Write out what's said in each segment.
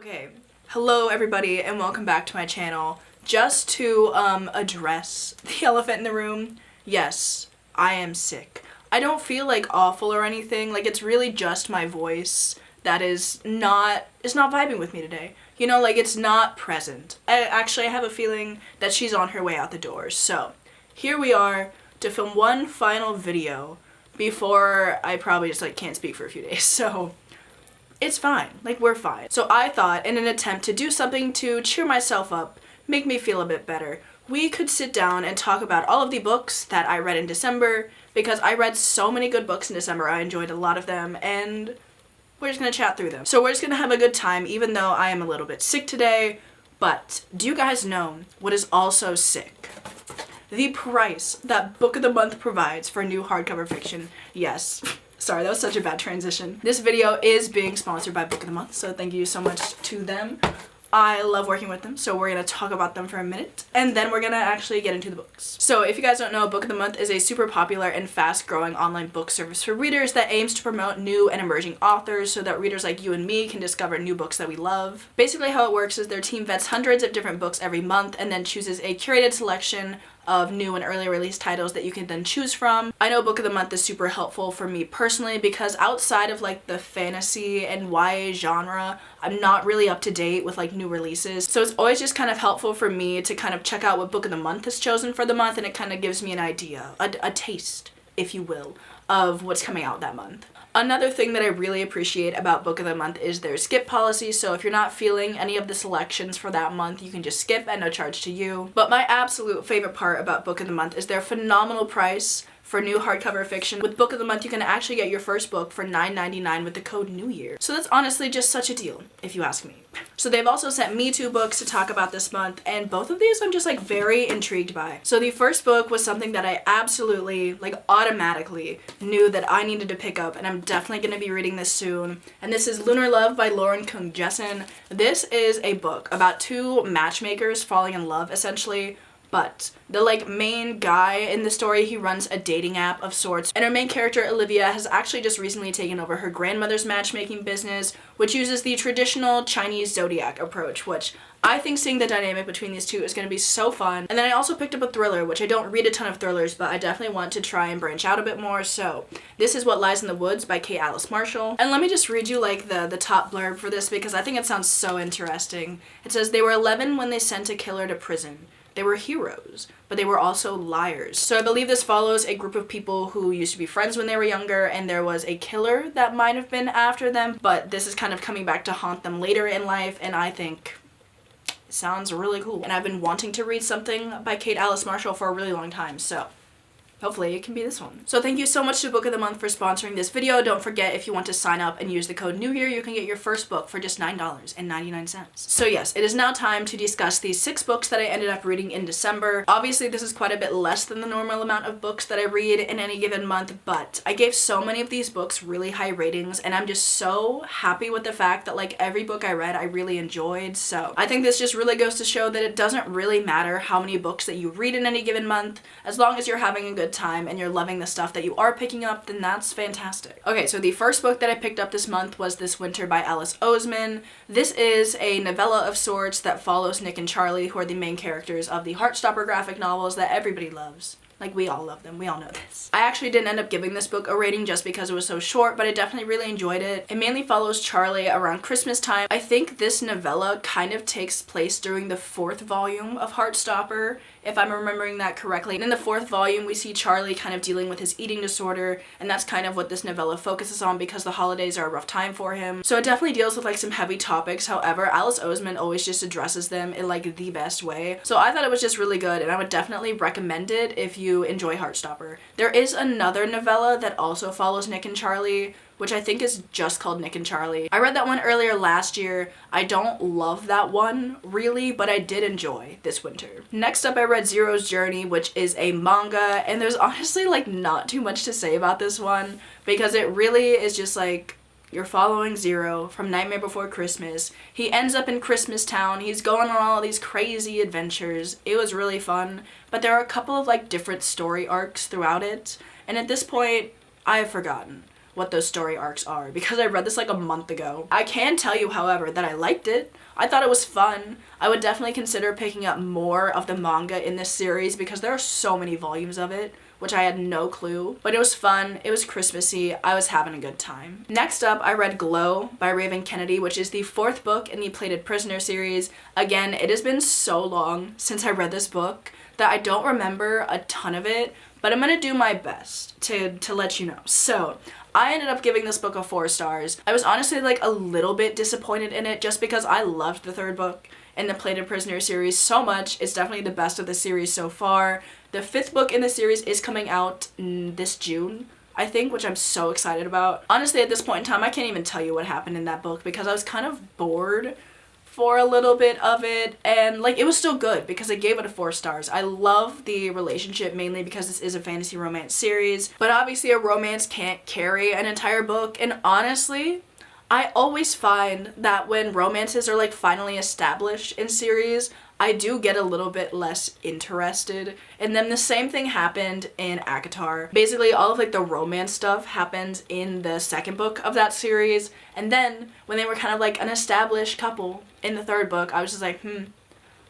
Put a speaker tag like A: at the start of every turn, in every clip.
A: Okay, hello everybody and welcome back to my channel. Just to address the elephant in the room, yes, I am sick. I don't feel like awful or anything, like it's really just my voice that is not vibing with me today. You know, like it's not present. I have a feeling that she's on her way out the door. So, here we are to film one final video before I probably just like can't speak for a few days. So, it's fine. Like, we're fine. So I thought, in an attempt to do something to cheer myself up, make me feel a bit better, we could sit down and talk about all of the books that I read in December, because I read so many good books in December, I enjoyed a lot of them, and we're just gonna chat through them. So we're just gonna have a good time, even though I am a little bit sick today. But do you guys know what is also sick? The price that Book of the Month provides for new hardcover fiction. Yes. Sorry, that was such a bad transition. This video is being sponsored by Book of the Month, so thank you so much to them. I love working with them, so we're gonna talk about them for a minute, and then we're gonna actually get into the books. So if you guys don't know, Book of the Month is a super popular and fast-growing online book service for readers that aims to promote new and emerging authors so that readers like you and me can discover new books that we love. Basically how it works is their team vets hundreds of different books every month and then chooses a curated selection of new and early release titles that you can then choose from. I know Book of the Month is super helpful for me personally because outside of like the fantasy and YA genre, I'm not really up to date with like new releases. So it's always just kind of helpful for me to kind of check out what Book of the Month is chosen for the month, and it kind of gives me an idea, a taste, if you will, of what's coming out that month. Another thing that I really appreciate about Book of the Month is their skip policy, so if you're not feeling any of the selections for that month, you can just skip at no charge to you. But my absolute favorite part about Book of the Month is their phenomenal price for new hardcover fiction. With Book of the Month, you can actually get your first book for $9.99 with the code NEWYEAR. So that's honestly just such a deal, if you ask me. So they've also sent me 2 books to talk about this month, and both of these I'm just like very intrigued by. So the first book was something that I absolutely, like automatically knew that I needed to pick up, and I'm definitely going to be reading this soon. And this is Lunar Love by Lauren Kung Jessen. This is a book about 2 matchmakers falling in love, essentially. But the like main guy in the story, he runs a dating app of sorts, and our main character Olivia has actually just recently taken over her grandmother's matchmaking business, which uses the traditional Chinese zodiac approach, which I think seeing the dynamic between these two is going to be so fun. And then I also picked up a thriller, which I don't read a ton of thrillers, but I definitely want to try and branch out a bit more. So this is What Lies in the Woods by Kate Alice Marshall. And let me just read you like the top blurb for this because I think it sounds so interesting. It says, "They were 11 when they sent a killer to prison. They were heroes, but they were also liars." So I believe this follows a group of people who used to be friends when they were younger, and there was a killer that might have been after them, but this is kind of coming back to haunt them later in life, and I think it sounds really cool. And I've been wanting to read something by Kate Alice Marshall for a really long time, so hopefully it can be this one. So thank you so much to Book of the Month for sponsoring this video. Don't forget, if you want to sign up and use the code NEWYEAR, you can get your first book for just $9.99. So yes, it is now time to discuss these 6 books that I ended up reading in December. Obviously, this is quite a bit less than the normal amount of books that I read in any given month, but I gave so many of these books really high ratings, and I'm just so happy with the fact that like every book I read, I really enjoyed. So I think this just really goes to show that it doesn't really matter how many books that you read in any given month, as long as you're having a good time and you're loving the stuff that you are picking up, then that's fantastic. Okay, so the first book that I picked up this month was This Winter by Alice Oseman. This is a novella of sorts that follows Nick and Charlie, who are the main characters of the Heartstopper graphic novels that everybody loves. Like, we all love them. We all know this. I actually didn't end up giving this book a rating just because it was so short, but I definitely really enjoyed it. It mainly follows Charlie around Christmas time. I think this novella kind of takes place during the 4th volume of Heartstopper, if I'm remembering that correctly. And in the 4th volume, we see Charlie kind of dealing with his eating disorder, and that's kind of what this novella focuses on because the holidays are a rough time for him. So it definitely deals with like some heavy topics. However, Alice Oseman always just addresses them in like the best way. So I thought it was just really good, and I would definitely recommend it if you enjoy Heartstopper. There is another novella that also follows Nick and Charlie, which I think is just called Nick and Charlie. I read that one earlier last year. I don't love that one, really, but I did enjoy This Winter. Next up, I read Zero's Journey, which is a manga, and there's honestly like not too much to say about this one, because it really is just like, you're following Zero from Nightmare Before Christmas. He ends up in Christmas Town. He's going on all these crazy adventures. It was really fun, but there are a couple of like different story arcs throughout it, and at this point, I have forgotten what those story arcs are because I read this like a month ago. I can tell you, however, that I liked it. I thought it was fun. I would definitely consider picking up more of the manga in this series because there are so many volumes of it, which I had no clue. But it was fun, it was Christmassy, I was having a good time. Next up, I read Glow by Raven Kennedy, which is the 4th book in the Plated Prisoner series. Again, it has been so long since I read this book that I don't remember a ton of it, but I'm gonna do my best to let you know. So, I ended up giving this book a 4 stars. I was honestly like a little bit disappointed in it just because I loved the 3rd book in the Plated Prisoner series so much. It's definitely the best of the series so far. The 5th book in the series is coming out this June, I think, which I'm so excited about. Honestly, at this point in time, I can't even tell you what happened in that book because I was kind of bored for a little bit of it, and like it was still good because I gave it a 4 stars. I love the relationship mainly because this is a fantasy romance series, but obviously a romance can't carry an entire book, and honestly, I always find that when romances are like finally established in series, I do get a little bit less interested. And then the same thing happened in ACOTAR. Basically, all of like the romance stuff happened in the 2nd book of that series. And then when they were kind of like an established couple in the 3rd book, I was just like,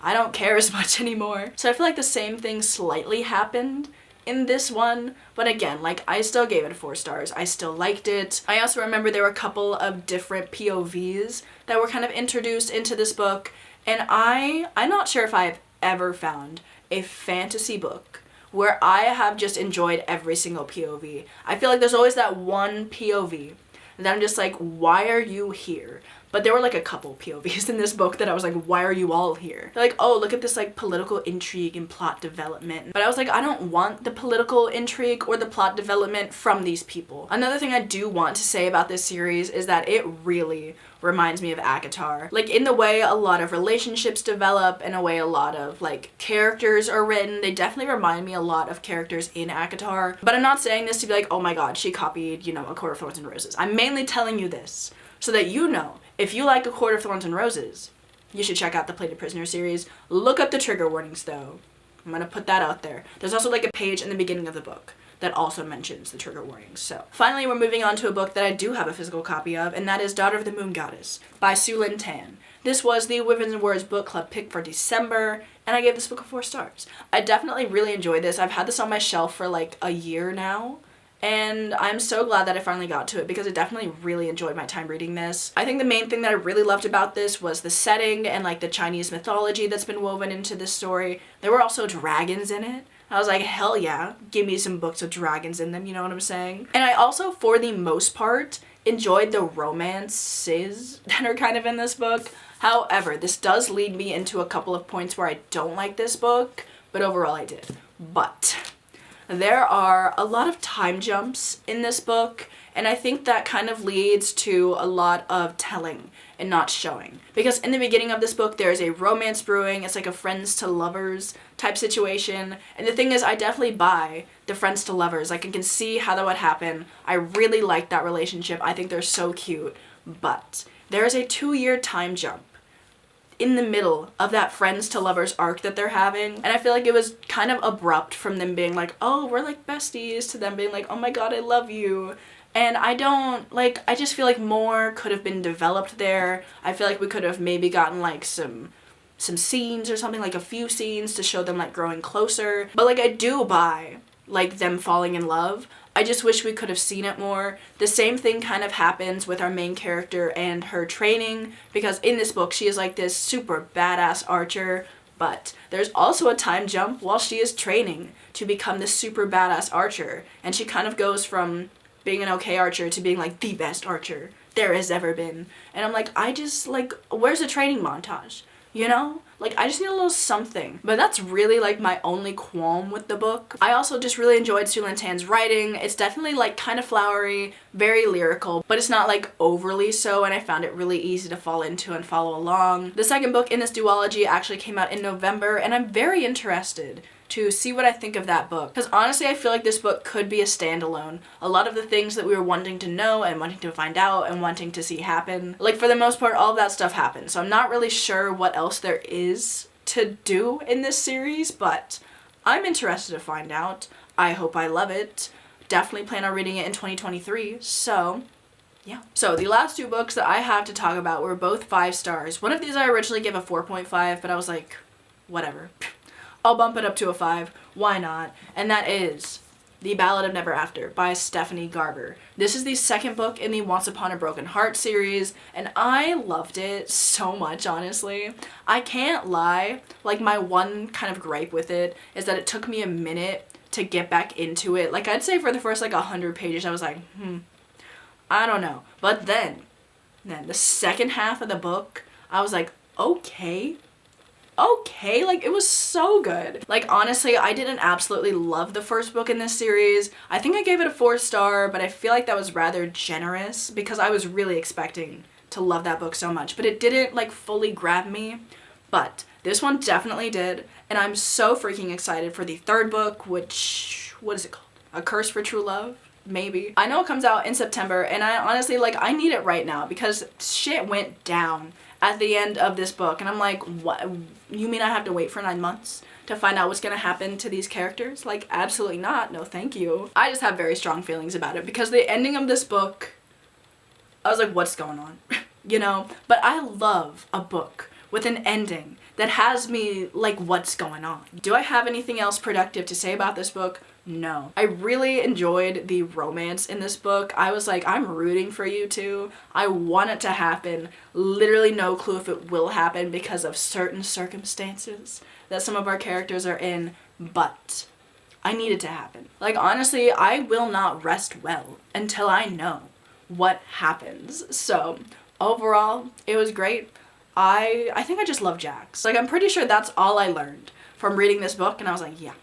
A: I don't care as much anymore. So I feel like the same thing slightly happened in this one, but again, like I still gave it 4 stars. I still liked it. I also remember there were a couple of different POVs that were kind of introduced into this book, and I'm not sure if I've ever found a fantasy book where I have just enjoyed every single POV. I feel like there's always that one POV that I'm just like, why are you here? But there were like a couple POVs in this book that I was like, why are you all here? They're like, oh, look at this like political intrigue and plot development. But I was like, I don't want the political intrigue or the plot development from these people. Another thing I do want to say about this series is that it really reminds me of ACOTAR. Like in the way a lot of relationships develop, in a way a lot of like characters are written, they definitely remind me a lot of characters in ACOTAR. But I'm not saying this to be like, oh my god, she copied, A Court of Thorns and Roses. I'm mainly telling you this so that you know, if you like A Court of Thorns and Roses, you should check out the Plated Prisoner series. Look up the trigger warnings though. I'm gonna put that out there. There's also like a page in the beginning of the book that also mentions the trigger warnings. So finally, we're moving on to a book that I do have a physical copy of, and that is Daughter of the Moon Goddess by Su Lin Tan. This was the Women's Words Book Club pick for December, and I gave this book a 4 stars. I definitely really enjoyed this. I've had this on my shelf for like a year now, and I'm so glad that I finally got to it because I definitely really enjoyed my time reading this. I think the main thing that I really loved about this was the setting and like the Chinese mythology that's been woven into this story. There were also dragons in it. I was like, hell yeah, give me some books with dragons in them, you know what I'm saying? And I also, for the most part, enjoyed the romances that are kind of in this book. However, this does lead me into a couple of points where I don't like this book, but overall I did. But there are a lot of time jumps in this book, and I think that kind of leads to a lot of telling and not showing. Because in the beginning of this book, there's a romance brewing. It's like a friends to lovers type situation. And the thing is, I definitely buy the friends to lovers. Like, I can see how that would happen. I really like that relationship. I think they're so cute. But there is a 2-year time jump in the middle of that friends to lovers arc that they're having, and I feel like it was kind of abrupt from them being like, oh, we're like besties, to them being like, oh my god, I love you. And I just feel like more could have been developed there. I feel like we could have maybe gotten like some scenes or something, like a few scenes to show them like growing closer. But like I do buy like them falling in love. I just wish we could have seen it more. The same thing kind of happens with our main character and her training, because in this book she is like this super badass archer, but there's also a time jump while she is training to become this super badass archer, and she kind of goes from being an okay archer to being like the best archer there has ever been. And I'm like, I just like, where's the training montage? You know? Like, I just need a little something. But that's really like my only qualm with the book. I also just really enjoyed Su Lin Tan's writing. It's definitely like kind of flowery, very lyrical, but it's not like overly so, and I found it really easy to fall into and follow along. The second book in this duology actually came out in November, and I'm very interested to see what I think of that book. Because honestly, I feel like this book could be a standalone. A lot of the things that we were wanting to know and wanting to find out and wanting to see happen, like for the most part, all of that stuff happened. So I'm not really sure what else there is to do in this series, but I'm interested to find out. I hope I love it. definitely plan on reading it in 2023, so yeah. So the last two books that I have to talk about were both 5 stars. One of these I originally gave a 4.5, but I was like, whatever. I'll bump it up to a 5. Why not? And that is The Ballad of Never After by Stephanie Garber. This is the second book in the Once Upon a Broken Heart series, and I loved it so much, honestly. I can't lie, like my one kind of gripe with it is that it took me a minute to get back into it. Like I'd say for the first like 100 pages I was like, I don't know. But then the second half of the book, I was like, okay, like it was so good. Like honestly, I didn't absolutely love the first book in this series. I think I gave it a 4-star, but I feel like that was rather generous because I was really expecting to love that book so much, but it didn't like fully grab me. But this one definitely did, and I'm so freaking excited for the third book, which, what is it called? A Curse for True Love? Maybe. I know it comes out in September, and I honestly, like, I need it right now because shit went down at the end of this book, and I'm like, what? You mean I have to wait for 9 months to find out what's gonna happen to these characters? Like, absolutely not. No, thank you. I just have very strong feelings about it because the ending of this book, I was like, what's going on? You know? But I love a book with an ending that has me like, what's going on? Do I have anything else productive to say about this book? No. I really enjoyed the romance in this book. I was like, I'm rooting for you two. I want it to happen. Literally no clue if it will happen because of certain circumstances that some of our characters are in, but I need it to happen. Like honestly, I will not rest well until I know what happens. So overall, it was great. I think I just love Jax. Like I'm pretty sure that's all I learned from reading this book, and I was like, yeah.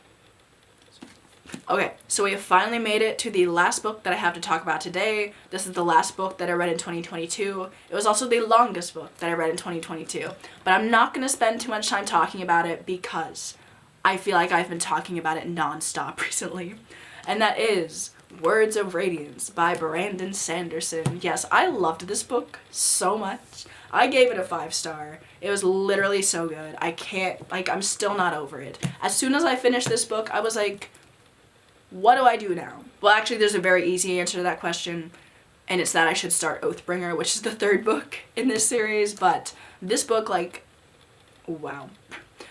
A: Okay, so we have finally made it to the last book that I have to talk about today. This is the last book that I read in 2022. It was also the longest book that I read in 2022. But I'm not going to spend too much time talking about it because I feel like I've been talking about it nonstop recently. And that is Words of Radiance by Brandon Sanderson. Yes, I loved this book so much. I gave it a 5-star. It was literally so good. I can't, like, I'm still not over it. As soon as I finished this book, I was like, what do I do now? Well, actually, there's a very easy answer to that question, and it's that I should start Oathbringer, which is the third book in this series. But this book, like, wow.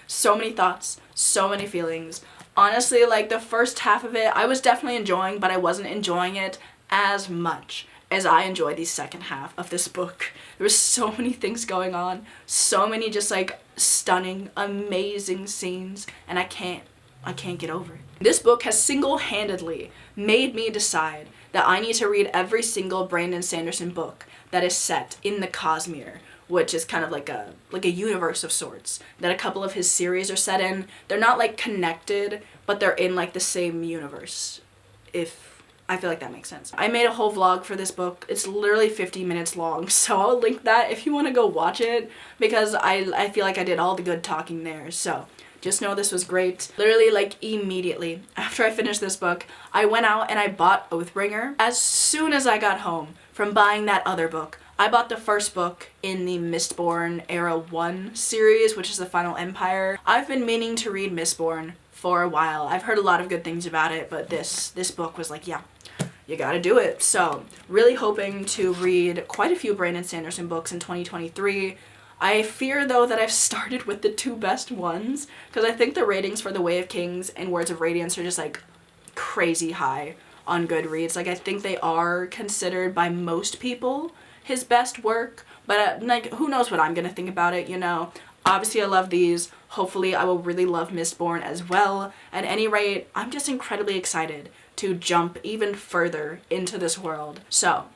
A: So many thoughts, so many feelings. Honestly, like, the first half of it, I was definitely enjoying, but I wasn't enjoying it as much as I enjoyed the second half of this book. There was so many things going on, so many just, like, stunning, amazing scenes, and I can't get over it. This book has single-handedly made me decide that I need to read every single Brandon Sanderson book that is set in the Cosmere, which is kind of like a universe of sorts that a couple of his series are set in. They're not like connected, but they're in like the same universe, if I feel like that makes sense. I made a whole vlog for this book. It's literally 50 minutes long, so I'll link that if you want to go watch it because I feel like I did all the good talking there. So just know this was great. Literally, like, immediately after I finished this book, I went out and I bought Oathbringer. As soon as I got home from buying that other book, I bought the first book in the Mistborn Era 1 series, which is the Final Empire. I've been meaning to read Mistborn for a while. I've heard a lot of good things about it, but this book was like, yeah, you gotta do it. So, really hoping to read quite a few Brandon Sanderson books in 2023. I fear, though, that I've started with the 2 best ones, because I think the ratings for The Way of Kings and Words of Radiance are just, like, crazy high on Goodreads. Like, I think they are considered by most people his best work, but, like, who knows what I'm gonna think about it, you know? Obviously, I love these. Hopefully, I will really love Mistborn as well. At any rate, I'm just incredibly excited to jump even further into this world. So,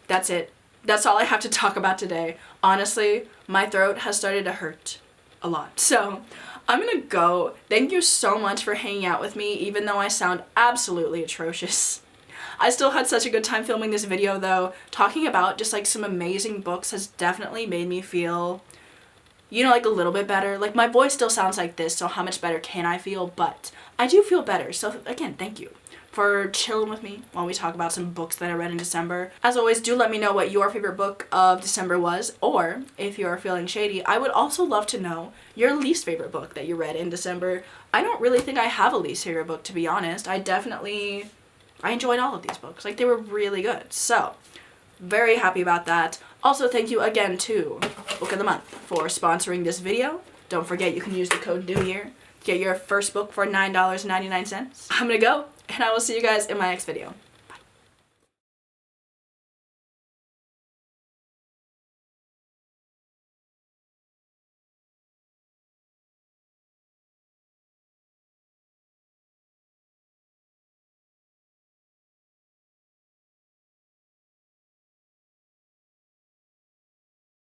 A: that's it. That's all I have to talk about today. Honestly, my throat has started to hurt a lot. So I'm gonna go. Thank you so much for hanging out with me, even though I sound absolutely atrocious. I still had such a good time filming this video though. Talking about just like some amazing books has definitely made me feel, you know, like a little bit better. Like my voice still sounds like this, so how much better can I feel? But I do feel better. So again, thank you for chilling with me while we talk about some books that I read in December. As always, do let me know what your favorite book of December was, or if you're feeling shady, I would also love to know your least favorite book that you read in December. I don't really think I have a least favorite book, to be honest. I I enjoyed all of these books. Like, they were really good. So, very happy about that. Also, thank you again to Book of the Month for sponsoring this video. Don't forget, you can use the code NEWYEAR to get your first book for $9.99. I'm gonna go, and I will see you guys in my next video.